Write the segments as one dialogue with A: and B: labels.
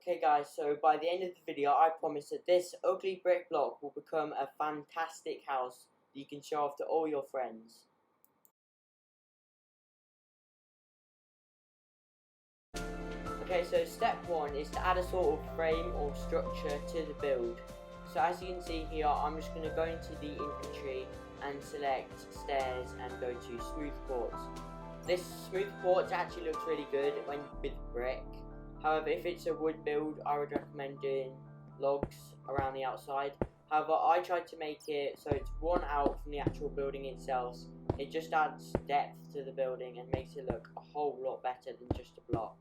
A: Okay guys, so by the end of the video I promise that this ugly brick block will become a fantastic house that you can show off to all your friends. Okay, so step 1 is to add a sort of frame or structure to the build. So as you can see here, I'm just going to go into the inventory and select stairs and go to smooth quartz. This smooth quartz actually looks really good when with brick. However, if it's a wood build, I would recommend doing logs around the outside. However, I tried to make it so it's worn out from the actual building itself. It just adds depth to the building and makes it look a whole lot better than just a block.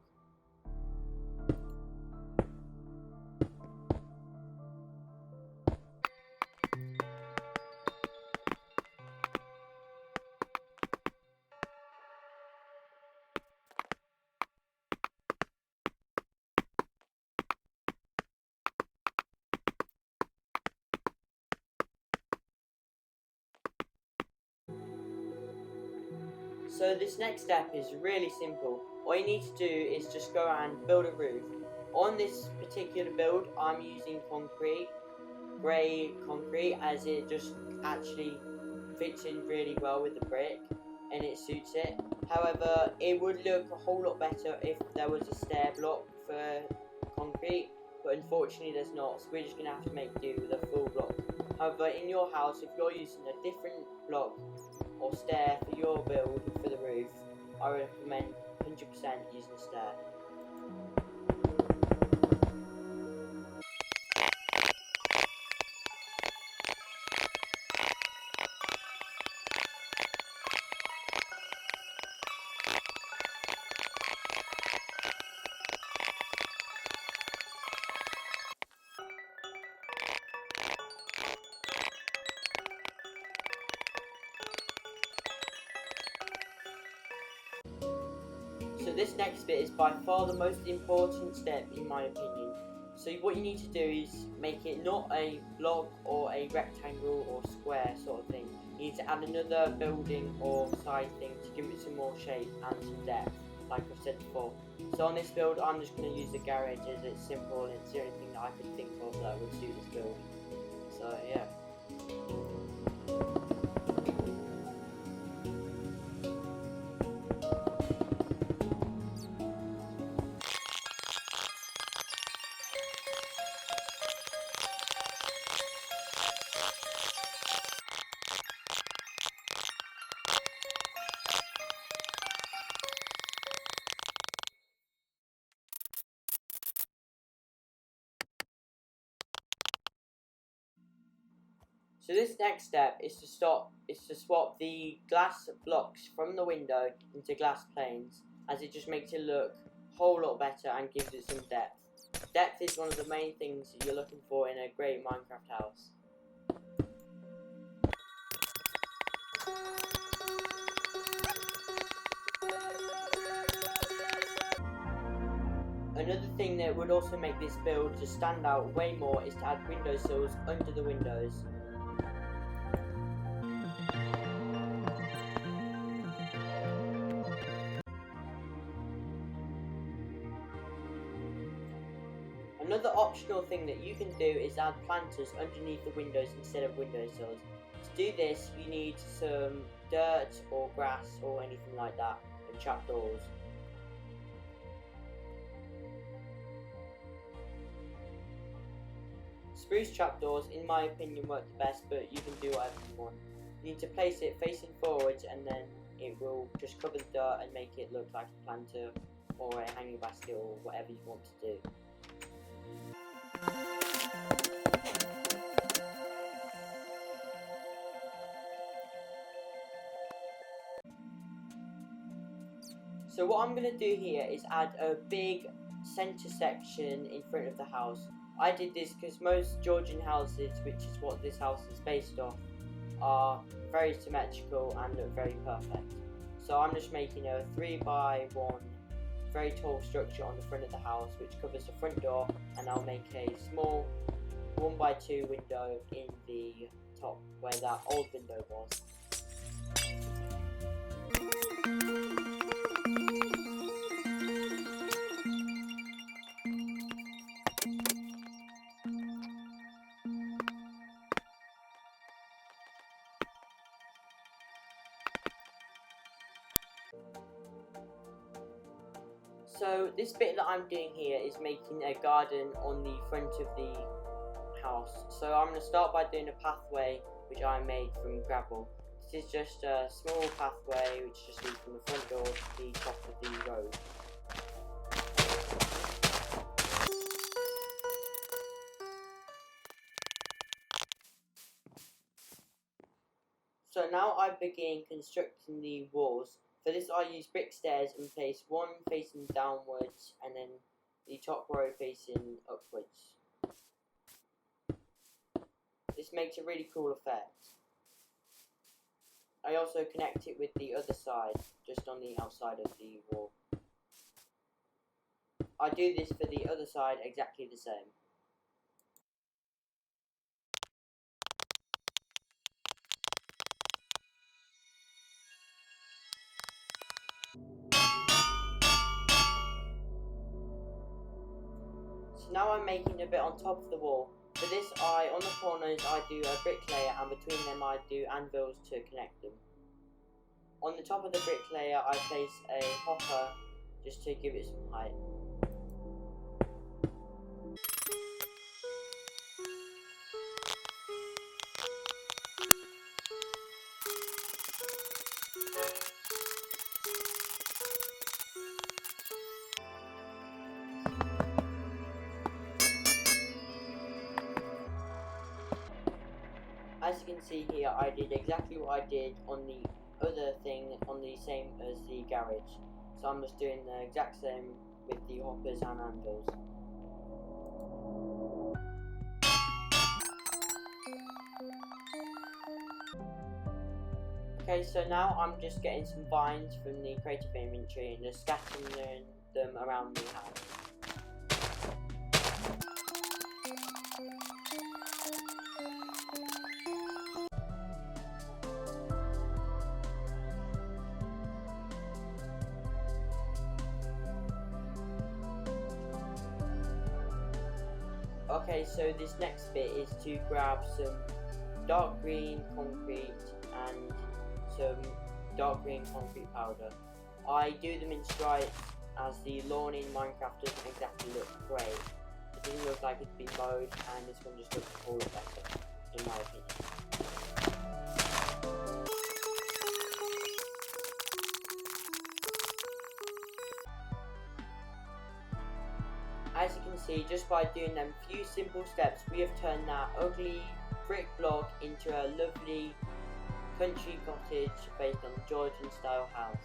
A: So this next step is really simple. All you need to do is just go and build a roof. On this particular build, I'm using concrete, grey concrete, as it just actually fits in really well with the brick and it suits it. However, it would look a whole lot better if there was a stair block for concrete, but unfortunately there's not, so we're just going to have to make do with a full block. However, in your house, if you're using a different block or stair for your build for the roof, I recommend 100% using a stair. So this next bit is by far the most important step in my opinion. So what you need to do is make it not a block or a rectangle or square sort of thing. You need to add another building or side thing to give it some more shape and some depth, like I've said before. So on this build I'm just going to use the garage as it's simple and it's the only thing that I could think of that would suit this build. So yeah. So this next step is to swap the glass blocks from the window into glass planes, as it just makes it look a whole lot better and gives it some depth. Depth is one of the main things that you're looking for in a great Minecraft house. Another thing that would also make this build to stand out way more is to add windowsills under the windows. Another optional thing that you can do is add planters underneath the windows instead of windowsills. To do this, you need some dirt or grass or anything like that, and trapdoors. Spruce trapdoors, in my opinion, work the best, but you can do whatever you want. You need to place it facing forwards, and then it will just cover the dirt and make it look like a planter or a hanging basket or whatever you want to do. So what I'm going to do here is add a big centre section in front of the house. I did this because most Georgian houses, which is what this house is based off, are very symmetrical and look very perfect. So I'm just making a 3x1 very tall structure on the front of the house which covers the front door, and I'll make a small 1x2 window in the top where that old window was. So this bit that I'm doing here is making a garden on the front of the house. So I'm going to start by doing a pathway which I made from gravel. This is just a small pathway which just leads from the front door to the top of the road. So now I begin constructing the walls. For this I use brick stairs and place one facing downwards and then the top row facing upwards. This makes a really cool effect. I also connect it with the other side, just on the outside of the wall. I do this for the other side exactly the same. So now I'm making a bit on top of the wall. For this on the corners I do a brick layer, and between them I do anvils to connect them. On the top of the brick layer I place a hopper just to give it some height. As you can see here, I did exactly what I did on the other thing, on the same as the garage. So I'm just doing the exact same with the hoppers and anvils. Okay, so now I'm just getting some vines from the creative inventory and just scattering them around the house. Okay, so this next bit is to grab some dark green concrete and some dark green concrete powder. I do them in stripes, as the lawn in Minecraft doesn't exactly look great. It doesn't look like it's been mowed, and this one just looks a whole lot better, in my opinion. As you can see, just by doing them few simple steps, we have turned that ugly brick block into a lovely country cottage based on the Georgian style house.